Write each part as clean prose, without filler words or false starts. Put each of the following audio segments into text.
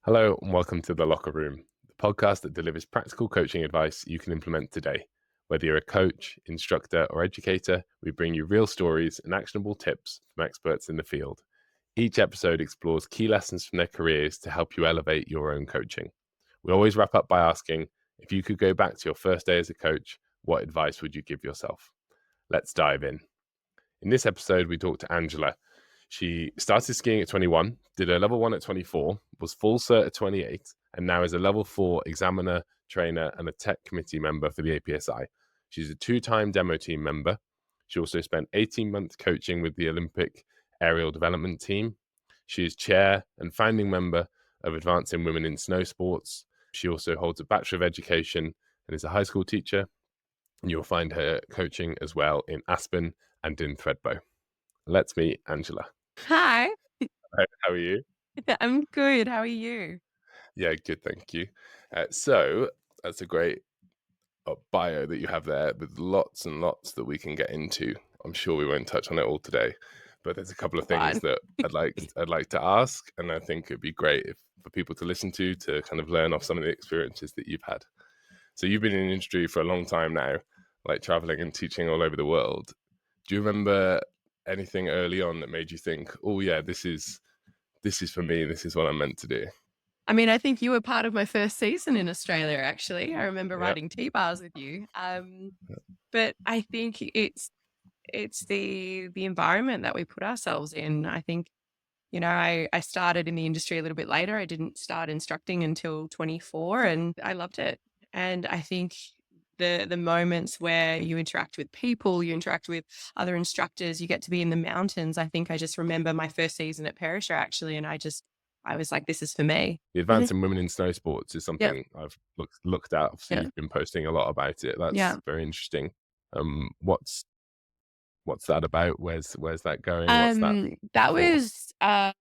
Hello and welcome to The Locker Room, the podcast that delivers practical coaching advice you can implement today. Whether you're a coach, instructor, or educator, we bring you real stories and actionable tips from experts in the field. Each episode explores key lessons from their careers to help you elevate your own coaching. We always wrap up by asking, if you could go back to your first day as a coach, what advice would you give yourself? Let's dive in. In this episode, we talked to Angela. She started skiing at 21, did her level 1 at 24, was full cert at 28, and now is a level 4 examiner, trainer, and a tech committee member for the APSI. She's a 2-time demo team member. She also spent 18 months coaching with the Olympic aerial development team. She is chair and founding member of Advancing Women in Snowsports. She also holds a Bachelor of Education and is a high school teacher. And you'll find her coaching as well in Aspen and in Thredbo. Let's meet Angela. Hi, How are you? I'm good. How are you? Yeah, good, thank you. So that's a great bio that you have there with lots and lots that we can get into. I'm sure we won't touch on it all today, but there's a couple of things Fine. that I'd like to ask, and I think it'd be great for people to listen to kind of learn off some of the experiences that you've had. So you've been in the industry for a long time now, like traveling and teaching all over the world. Do you remember anything early on that made you think, "Oh yeah, this is for me. This is what I'm meant to do"? I mean, I think you were part of my first season in Australia, actually. I remember Yeah. riding T-bars with you. But I think it's the environment that we put ourselves in. I think, I started in the industry a little bit later. I didn't start instructing until 24 and I loved it. And I think the moments where you interact with people, you interact with other instructors, you get to be in the mountains. I think I just remember my first season at Perisher actually, and I was like, this is for me. The Advancing Women in Snowsports is Yeah, something I've looked at. Obviously, yeah, you've been posting a lot about it. That's yeah. very interesting. What's that about? Where's that going? What's that That for? was f-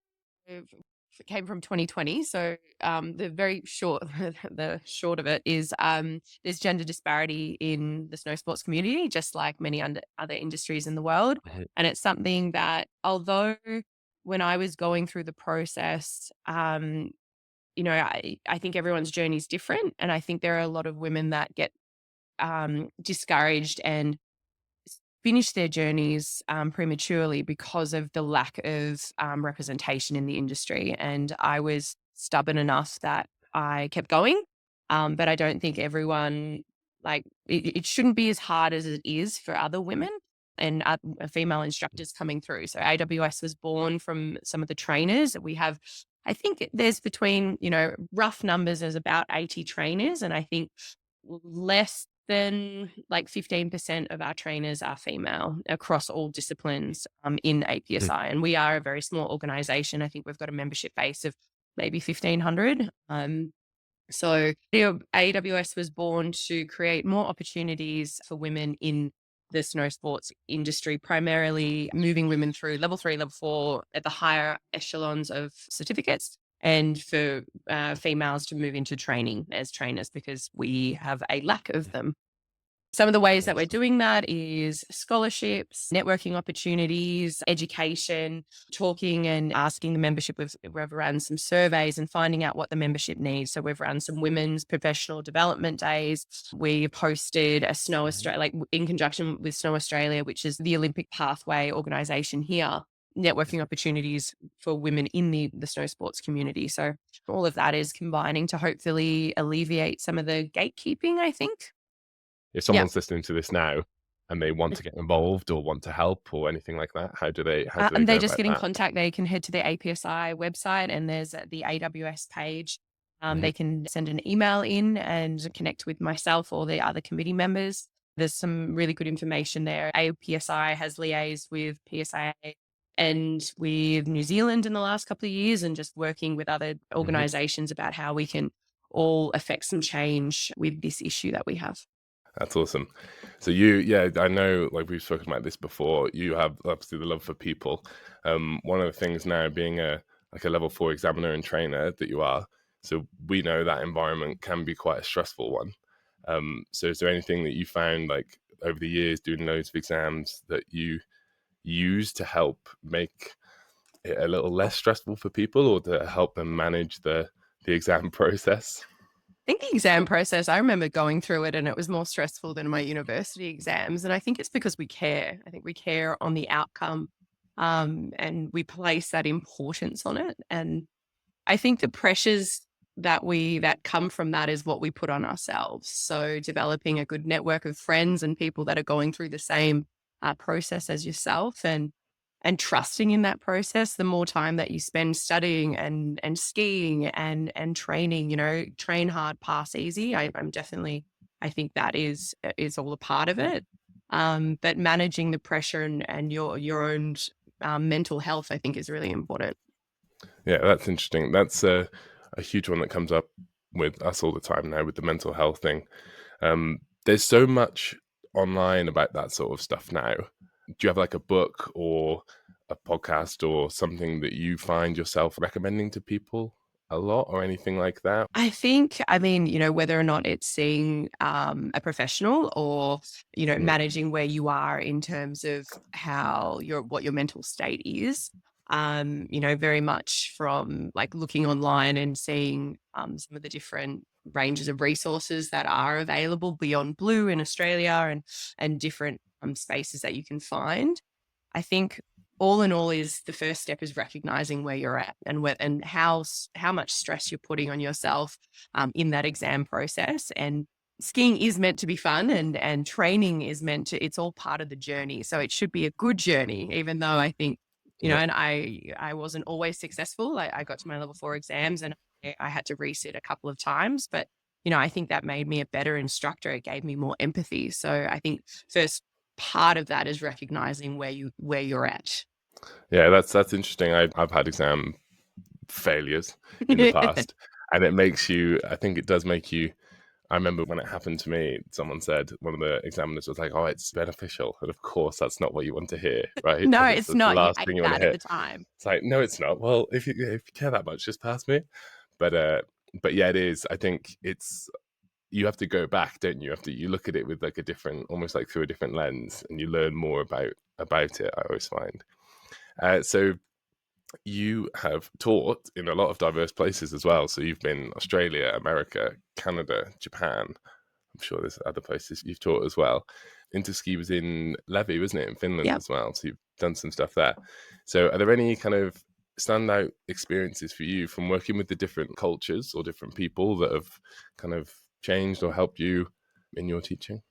came from 2020. So the very short the short of it is there's gender disparity in the snow sports community, just like many other industries in the world. Mhm. And it's something that although when I was going through the process, I think everyone's journey is different. And I think there are a lot of women that get discouraged and finish their journeys prematurely because of the lack of representation in the industry. And I was stubborn enough that I kept going. But I don't think everyone, like, it shouldn't be as hard as it is for other women and female instructors coming through. So AWS was born from some of the trainers. We have, I think there's between, rough numbers, there's about 80 trainers. And I think less than like 15% of our trainers are female across all disciplines in APSI. And we are a very small organization. I think we've got a membership base of maybe 1,500. So the AWS was born to create more opportunities for women in the snow sports industry, primarily moving women through level 3, level 4 at the higher echelons of certificates, and for females to move into training as trainers because we have a lack of them. Some of the ways that we're Awesome. doing that is scholarships, networking opportunities, education, talking and asking the membership. We've run some surveys and finding out what the membership needs. So we've run some women's professional development days. We've hosted a Snow Mhm. Australia, like in conjunction with Snow Australia, which is the Olympic pathway organization here, networking opportunities for women in the snow sports community. So all of that is combining to hopefully alleviate some of the gatekeeping, I think. If Yeah. someone's listening to this now and they want to get involved or want to help or anything like that, how do they And go they just about get in that? contact. They can head to the APSI website and there's the AWS page. Mhm. They can send an email in and connect with myself or the other committee members. There's some really good information there. APSI has liaised with PSIA and with New Zealand in the last couple of years, and just working with other Mhm. organizations about how we can all affect some change with this issue that we have. That's awesome. So yeah, I know, like we've spoken about this before. You have obviously the love for people. One of the things now, being a level 4 examiner and trainer that you are, so we know that environment can be quite a stressful one. So is there anything that you found, like over the years doing loads of exams, that you use to help make it a little less stressful for people, or to help them manage the exam process? I think the exam process, I remember going through it and it was more stressful than my university exams. And I think it's because we care. I think we care on the outcome, and we place that importance on it. And I think the pressures that come from that is what we put on ourselves. So developing a good network of friends and people that are going through the same process as yourself, and trusting in that process. The more time that you spend studying and skiing and training, train hard, pass easy. I'm definitely, I think that is all a part of it. But managing the pressure and your own mental health, I think, is really important. Yeah, that's interesting. That's a huge one that comes up with us all the time now with the mental health thing. There's so much online about that sort of stuff now. Do you have like a book or a podcast or something that you find yourself recommending to people a lot or anything like that? I think, I mean, whether or not it's seeing a professional or, Mm, managing where you are in terms of what your mental state is, very much from like looking online and seeing some of the different ranges of resources that are available beyond Blue in Australia, and different spaces that you can find. I think all in all is the first step is recognizing where you're at, and how much stress you're putting on yourself in that exam process. And skiing is meant to be fun, and training is meant to, it's all part of the journey. So it should be a good journey, even though I think, yeah. and I wasn't always successful. I got to my level 4 exams and I had to resit a couple of times, but I think that made me a better instructor. It gave me more empathy. So I think first part of that is recognizing where you're at. Yeah, that's interesting. I've had exam failures in the past, and it makes you, I think it does make you. I remember when it happened to me, someone said, one of the examiners was like, "Oh, it's beneficial." And of course, that's not what you want to hear, right? No, Like it's that's the not. You last hate thing you want to that at hear. the time. It's like, no, it's not. Well, if you care that much, just pass me. But yeah, it is. I think it's, you have to go back, don't you? You look at it with like a different, almost like through a different lens, and you learn more about it. I always find. So you have taught in a lot of diverse places as well. So you've been Australia, America, Canada, Japan. I'm sure there's other places you've taught as well. Interski was in Levi, wasn't it, in Finland Yep. as well? So you've done some stuff there. So are there any kind of standout experiences for you from working with the different cultures or different people that have kind of changed or helped you in your teaching?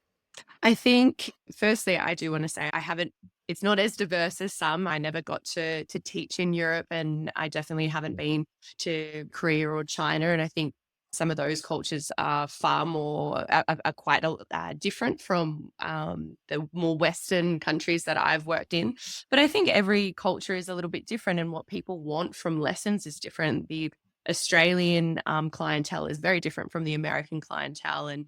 I think firstly, I do want to say I haven't, it's not as diverse as some. I never got to teach in Europe, and I definitely haven't been to Korea or China. And I think some of those cultures are far more, are quite different from the more Western countries that I've worked in. But I think every culture is a little bit different, and what people want from lessons is different. The Australian clientele is very different from the American clientele, and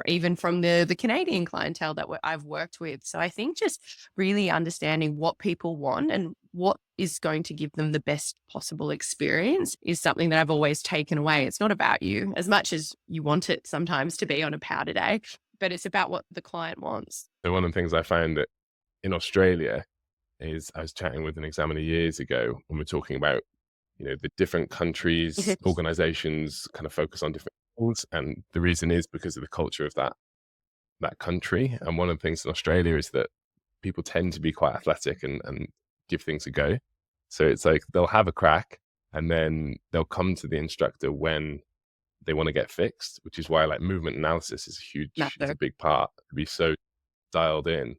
even from the Canadian clientele that I've worked with. So I think just really understanding what people want and what is going to give them the best possible experience is something that I've always taken away. It's not about you as much as you want it sometimes to be on a powder day, but it's about what the client wants. So one of the things I found that in Australia is, I was chatting with an examiner years ago when we're talking about, the different countries, organizations kind of focus on different things. And the reason is because of the culture of that country. And one of the things in Australia is that people tend to be quite athletic and give things a go. So it's like they'll have a crack and then they'll come to the instructor when they want to get fixed, which is why like movement analysis is a Matter. big part to be so dialed in.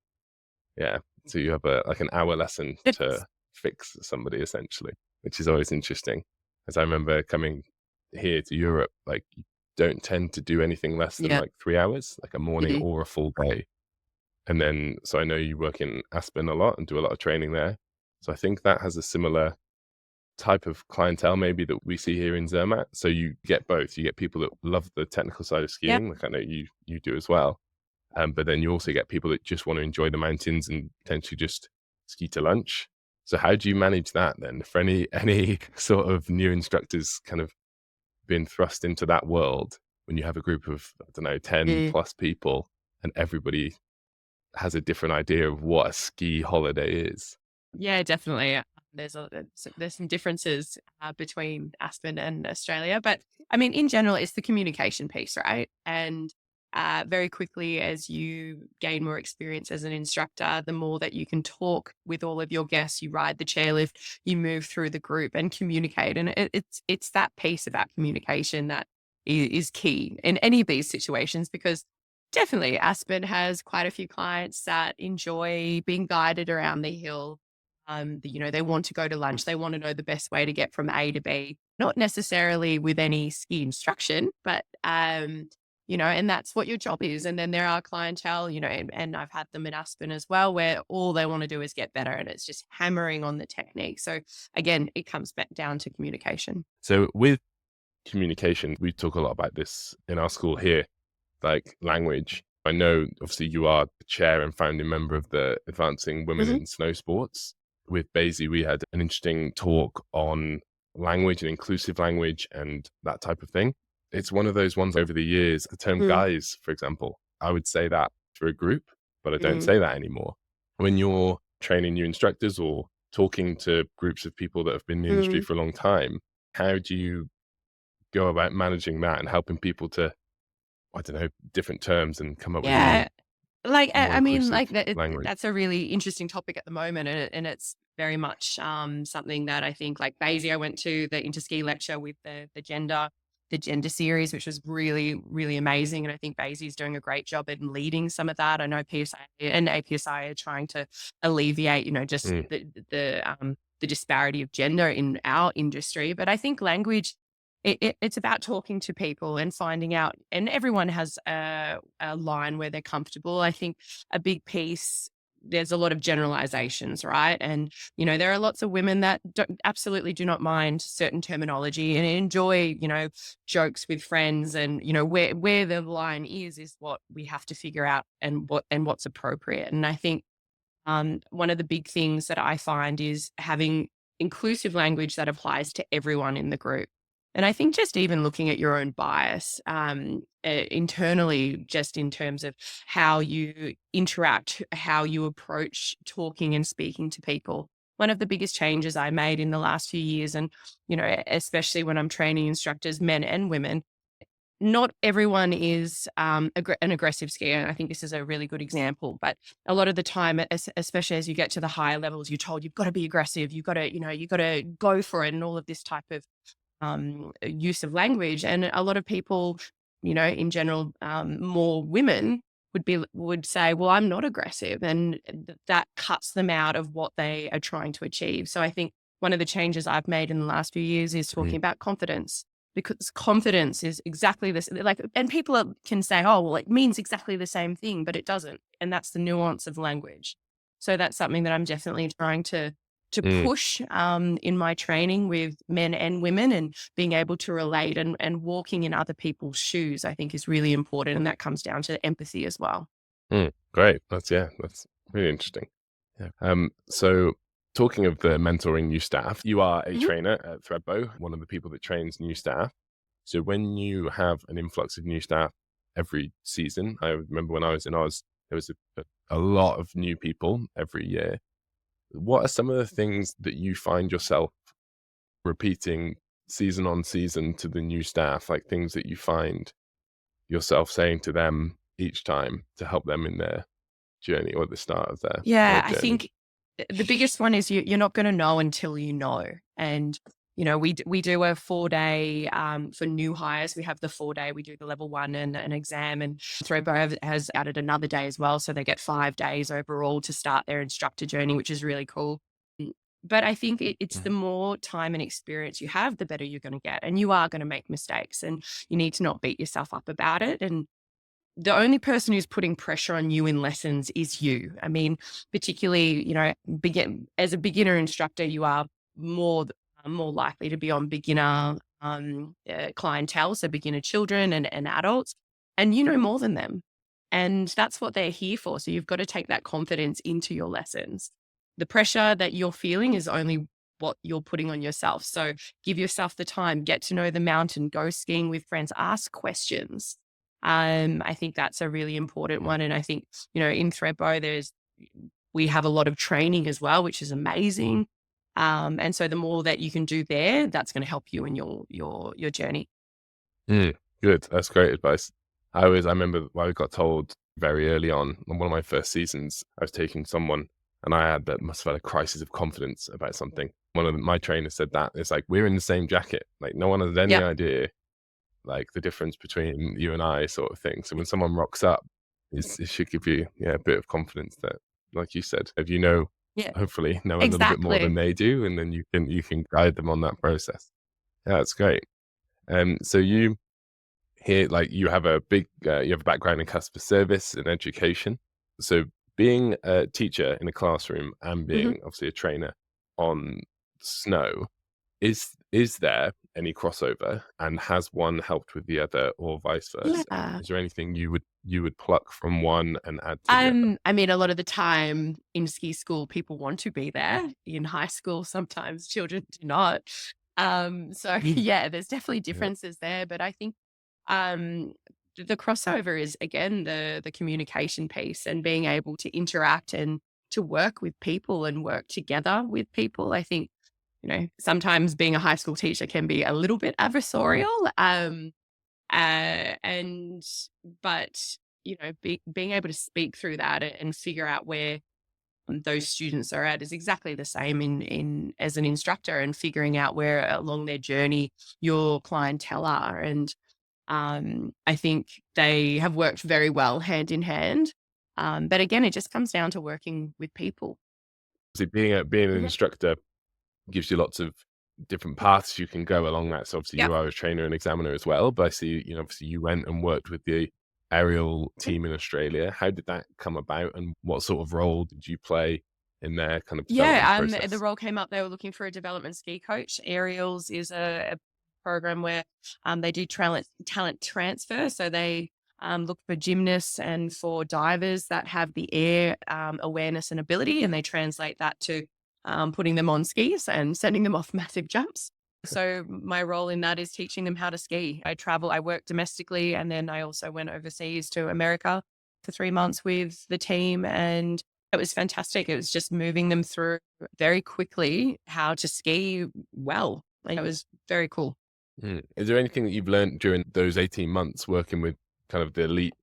Yeah. So you have like an hour lesson to fix somebody essentially, which is always interesting. As I remember coming here to Europe, like you don't tend to do anything less than Yeah. like 3 hours, like a morning Mhm. or a full day. And then, so I know you work in Aspen a lot and do a lot of training there. So I think that has a similar type of clientele maybe that we see here in Zermatt. So you get both. You get people that love the technical side of Yeah. skiing, like I know you do as well. But then you also get people that just want to enjoy the mountains and potentially just ski to lunch. So how do you manage that then? For any sort of new instructors kind of been thrust into that world when you have a group of, I don't know, 10 Mm. plus people and everybody has a different idea of what a ski holiday is? Yeah, definitely. There's some differences between Aspen and Australia, but I mean, in general, it's the communication piece, right? And very quickly, as you gain more experience as an instructor, the more that you can talk with all of your guests, you ride the chairlift, you move through the group and communicate, and it's that piece about communication that is key in any of these situations because. Definitely, Aspen has quite a few clients that enjoy being guided around the hill. They want to go to lunch. They want to know the best way to get from A to B, not necessarily with any ski instruction, but, and that's what your job is. And then there are clientele, and I've had them in Aspen as well, where all they want to do is get better and it's just hammering on the technique. So again, it comes back down to communication. So with communication, we talk a lot about this in our school here, like language. I know obviously you are the chair and founding member of the Advancing Women Mhm. in Snowsports. With Basie, we had an interesting talk on language and inclusive language and that type of thing. It's one of those ones over the years, the term Mm, guys, for example, I would say that for a group, but I don't mm, say that anymore. When you're training new instructors or talking to groups of people that have been in the industry mm. for a long time, how do you go about managing that and helping people to, I don't know, different terms and come up with Yeah. Like, more I mean, inclusive like language? that's a really interesting topic at the moment, and it's very much something that I think, like Basie, I went to the interski lecture with the gender series, which was really really amazing, and I think Basie is doing a great job in leading some of that. I know PSA and APSI are trying to alleviate, just Mm, the disparity of gender in our industry, but I think language it's about talking to people and finding out, and everyone has a line where they're comfortable. I think a big piece, there's a lot of generalizations, right? And, there are lots of women that absolutely do not mind certain terminology and enjoy, jokes with friends. And, where the line is what we have to figure out and what's appropriate. And I think one of the big things that I find is having inclusive language that applies to everyone in the group. And I think just even looking at your own bias internally, just in terms of how you interact, how you approach talking and speaking to people. One of the biggest changes I made in the last few years, and, especially when I'm training instructors, men and women, not everyone is an aggressive skier. And I think this is a really good example. But a lot of the time, especially as you get to the higher levels, you're told you've got to be aggressive, you got to go for it, and all of this type of use of language. And a lot of people, in general, more women would say, "Well, I'm not aggressive," and that cuts them out of what they are trying to achieve. So I think one of the changes I've made in the last few years is talking mm, about confidence, because confidence is exactly this. Like, and people can say, "Oh, well, it means exactly the same thing," but it doesn't, and that's the nuance of language. So that's something that I'm definitely trying to mm, push in my training with men and women, and being able to relate and walking in other people's shoes, I think is really important. And that comes down to empathy as well. great. That's really interesting. Yeah. So talking of the mentoring new staff, you are a Mhm. trainer at Threadbow, one of the people that trains new staff. So when you have an influx of new staff every season, I remember when I was in Oz, there was a lot of new people every year. What are some of the things that you find yourself repeating season on season to the new staff, like things that you find yourself saying to them each time to help them in their journey or the start of their Yeah, I journey? think the biggest one is you're not going to know until you know. And we do a 4 day for new hires. We have the 4 day. We do the level one and an exam, and Threadbow has added another day as well, so they get 5 days overall to start their instructor journey, which is really cool. Mm, But I think it's the Mhm. more time and experience you have, the better you're going to get, and you are going to make mistakes, and you need to not beat yourself up about it. And the only person who's putting pressure on you in lessons is you. I mean, particularly, as a beginner instructor, you are more more likely to be on beginner clientele, so beginner children and adults, and you know more than them, and that's what they're here for. So you've got to take that confidence into your lessons. The pressure that you're feeling is only what you're putting on yourself. So give yourself the time, get to know the mountain, go skiing with friends, ask questions. I think that's a really important Mm, one. And I think, in Threadbow, we have a lot of training as well, which is amazing. And so the more that you can do there, that's going to help you in your journey. Mm, good. That's great advice. I remember I got told very early on one of my first seasons, I was taking someone and I had that must have had a crisis of confidence about something. One of my trainers said that it's like, we're in the same jacket. Like no one has any Yep. idea like the difference between you and I sort of thing. So when someone rocks up, it should give you, yeah, a bit of confidence that, like you said, if you know, Yeah. hopefully know a little bit more than Exactly. they do, and then you can guide them on that process. Yeah, that's great. So you here, like you have a big, you have a background in customer service and education. So being a teacher in a classroom and Mhm. being obviously a trainer on snow, is there any crossover, and has one helped with the other or vice versa? Yeah. Is there anything you would pluck from one and add to the other? I mean, a lot of the time in ski school, people want to be there. In high school, sometimes children do not. So yeah, there's definitely Yeah. differences there, but I think um, the crossover is again the communication piece and being able to interact and to work with people and work together with people. I think sometimes being a high school teacher can be a little bit adversarial. And but being able to speak through that and figure out where those students are at is exactly the same in as an instructor, and figuring out where along their journey your clientele are. And I think they have worked very well hand in hand. But again, it just comes down to working with people. See, being an Mhm. instructor gives you lots of different paths you can go along that. So obviously Yep. you are a trainer and examiner as well, but I see, obviously you went and worked with the aerial team in Australia. How did that come about, and what sort of role did you play in their kind of development Yeah, the process? role came up. They were looking for a development ski coach. Aerials is a program where they do talent transfer. So they look for gymnasts and for divers that have the air awareness and ability, and they translate that to putting them on skis and sending them off massive jumps. So my role in that is teaching them how to ski. I work domestically, and then I also went overseas to America for 3 months with the team, and it was fantastic. It was just moving them through very quickly how to ski well. Like, it was very cool. Mm. Is there anything that you've learned during those 18 months working with kind of the elite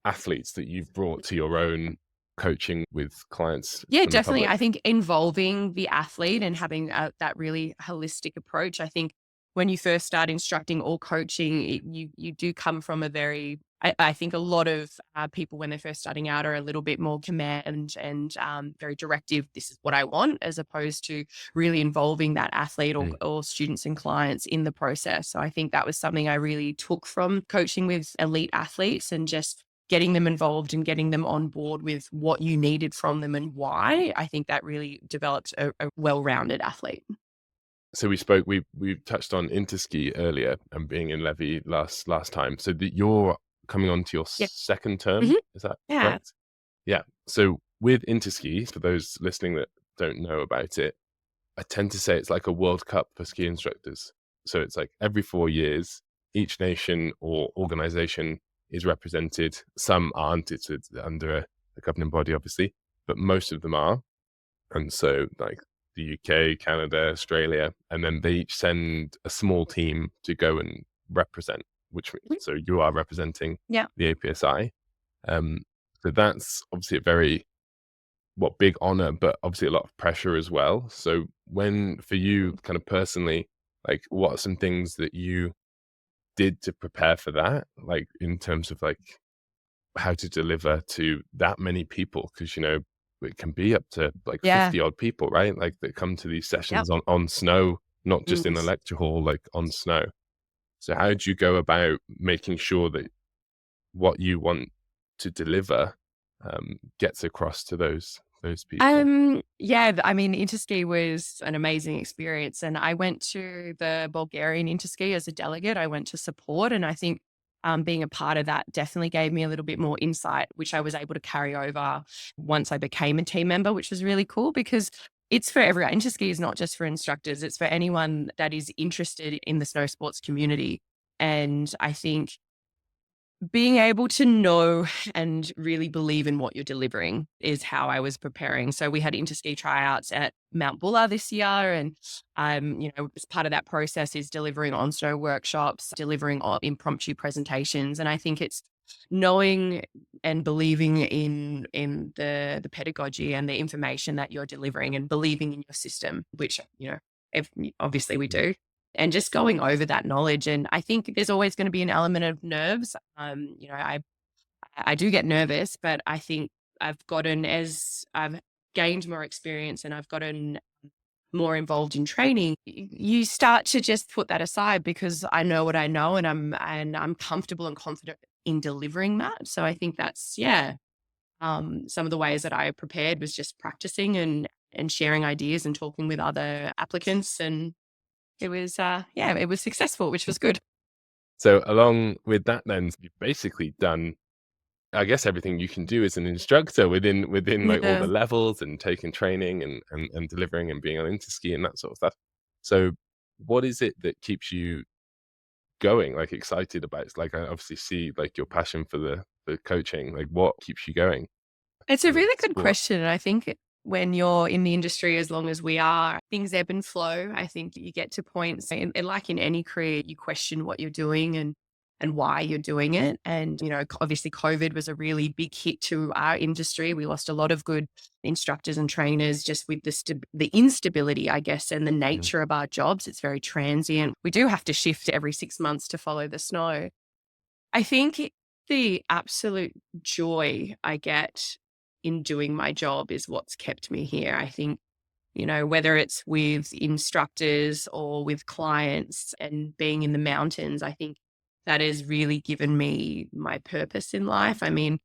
athletes that you've brought to your own coaching with clients Yeah, from the definitely. public? I think involving the athlete and having that really holistic approach. I think when you first start instructing or coaching, you do come from a very. I think a lot of people when they're first starting out are a little bit more command and very directive. This is what I want, as opposed to really involving that athlete Mm. or students and clients in the process. So I think that was something I really took from coaching with elite athletes, and just getting them involved and getting them on board with what you needed from them and why. I think that really developed a well-rounded athlete. So we touched on interski earlier and being in Levy last time. So that you're coming on to your Yeah. second term, Mhm. is that Yeah. correct? Yeah. So with interski, for those listening that don't know about it, I tend to say it's like a World Cup for ski instructors. So it's like every 4 years, each nation or organization is represented. Some aren't, it's under a governing body, obviously, but most of them are. And so, like the UK, Canada, Australia, and then they each send a small team to go and represent, which Mhm. so you are representing Yeah. the APSI. Um, so that's obviously a very big honor, but obviously a lot of pressure as well. So when for you, kind of personally, like what are some things that you did to prepare for that, like in terms of like how to deliver to that many people? Because it can be up to like Yeah. 50 odd people, right? Like that come to these Yep. sessions on snow, not just in a Yes. lecture hall, like on snow. So how do you go about making sure that what you want to deliver gets across to those people? Yeah, I mean, Interski was an amazing experience. And I went to the Bulgarian Interski as a delegate. I went to support. And I think being a part of that definitely gave me a little bit more insight, which I was able to carry over once I became a team member, which was really cool because it's for everyone. Interski is not just for instructors, it's for anyone that is interested in the snow sports community. And I think being able to know and really believe in what you're delivering is how I was preparing. So we had interski tryouts at Mount Buller this year, and as part of that process is delivering on snow workshops, delivering impromptu presentations, and I think it's knowing and believing in the pedagogy and the information that you're delivering, and believing in your system, which obviously we do, and just going over that knowledge. And I think there's always going to be an element of nerves. I do get nervous, but I think as I've gained more experience and I've gotten more involved in training, you start to just put that aside, because I know what I know, and I'm comfortable and confident in delivering that. So I think that's, some of the ways that I prepared was just practicing and sharing ideas and talking with other applicants, and it was successful, which was good. So along with that, then you've basically done, I guess, everything you can do as an instructor within like all the Yeah. levels, and taking training and delivering and being on interski and that sort of stuff. So what is it that keeps you going, like excited about? It's like I obviously see like your passion for the coaching. Like what keeps you going It's a in the really good sport? question. And I think when you're in the industry, as long as we are, things ebb and flow. I think you get to points, and like in any career, you question what you're doing and why you're doing it. And, obviously COVID was a really big hit to our industry. We lost a lot of good instructors and trainers just with the instability, I guess, and the Mhm. nature of our jobs. It's very transient. We do have to shift every 6 months to follow the snow. I think the absolute joy I get in doing my job is what's kept me here. I think, whether it's with instructors or with clients and being in the mountains, I think that has really given me my purpose in life. I mean,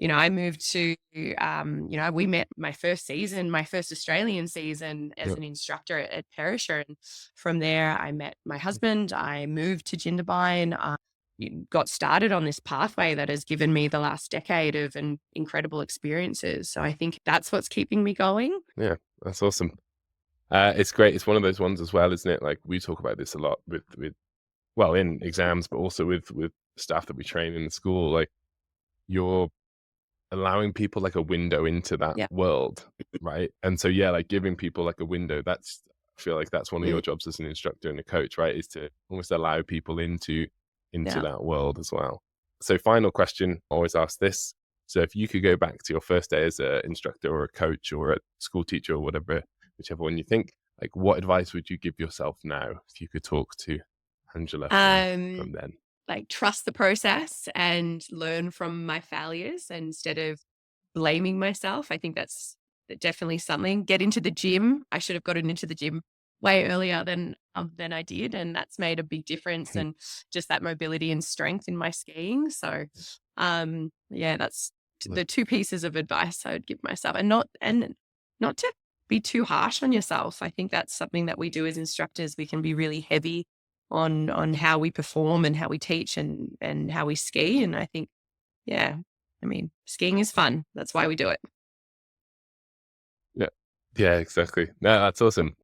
I moved to, we met my first season, my first Australian season as Yeah. an instructor at Perisher. And from there, I met my husband. I moved to Jindabyne, got started on this pathway that has given me the last decade of incredible experiences. So I think that's what's keeping me going. Yeah, that's awesome. It's great. It's one of those ones as well, isn't it? Like we talk about this a lot with well, in exams, but also with staff that we train in the school. Like you're allowing people like a window into that Yeah. world, right? And so yeah, like giving people like a window. That's, I feel like that's one of Mm, your jobs as an instructor and a coach, right? Is to almost allow people into yeah. that world as well. So final question, I always ask this. So if you could go back to your first day as an instructor or a coach or a school teacher or whatever, whichever one you think, like what advice would you give yourself now if you could talk to Angela from Um, then? like trust the process and learn from my failures instead of blaming myself. I think that's definitely something. Get into the gym. I should have gotten into the gym way earlier than I did, and that's made a big difference. And just that mobility and strength in my skiing. So, yeah, that's the two pieces of advice I would give myself, and not to be too harsh on yourself. I think that's something that we do as instructors. We can be really heavy on how we perform and how we teach and how we ski. And I think, yeah, I mean, skiing is fun. That's why we do it. Yeah. Yeah, exactly. No, that's awesome.